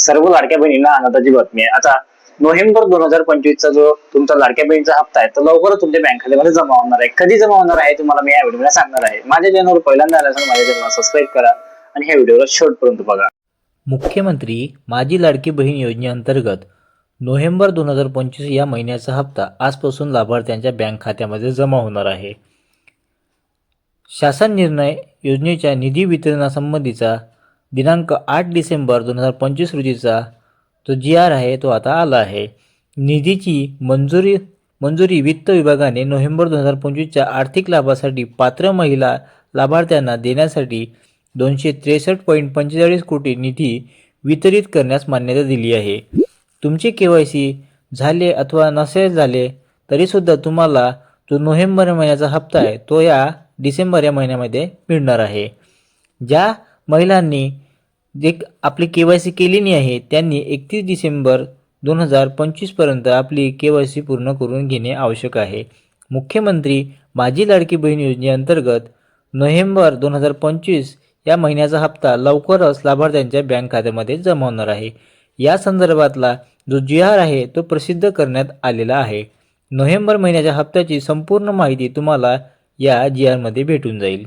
सर्व लाडक्या बहिणींना आनंदाची बातमी आहे। आता नोव्हेंबर 2025 चा जो तुमचा लाडक्या बहिणीचा हप्ता आहे तो लवकरच तुमच्या बँक खात्यामध्ये जमा होणार आहे। कधी जमा होणार आहे तुम्हाला मी या व्हिडिओमध्ये सांगणार आहे। माझ्या चॅनलवर पहिल्यांदा आल्यास माझ्या चॅनलला सबस्क्राइब करा आणि ह्या व्हिडिओला शेवटपर्यंत बघा। मुख्यमंत्री माझी लाडकी बहीण योजनेअंतर्गत नोव्हेंबर 2025 या महिन्याचा हप्ता आजपासून लाभार्थ्यांच्या बँक खात्यामध्ये जमा होणार आहे। शासन निर्णय योजनेच्या निधी वितरणासंबंधीचा दिनांक 8 डिसेंबर 2025 रोजीचा जो GR आहे तो आता आला आहे। निधीची मंजुरी वित्त विभागाने नोव्हेंबर 2025च्या आर्थिक लाभासाठी पात्र महिला लाभार्थ्यांना देण्यासाठी 263.45 कोटी निधी वितरित करण्यास मान्यता दिली आहे। तुमचे KYC झाले अथवा नसेल झाले तरीसुद्धा तुम्हाला जो नोव्हेंबर महिन्याचा हप्ता आहे तो या डिसेंबर या महिन्यामध्ये मिळणार आहे। ज्या महिलांनी आपली KYC केली नाही आहे त्यांनी 31 डिसेंबर 2025 पर्यंत आपली KYC पूर्ण करून घेणे आवश्यक आहे। मुख्यमंत्री माझी लाडकी बहीण योजनेअंतर्गत नोव्हेंबर 2025 या महिन्याचा हप्ता लवकरच लाभार्थ्यांच्या बँक खात्यामध्ये जमा होणार आहे। या संदर्भातला जो GR आहे तो प्रसिद्ध करण्यात आलेला आहे। नोव्हेंबर महिन्याच्या हप्त्याची संपूर्ण माहिती तुम्हाला या GR मध्ये भेटून जाईल।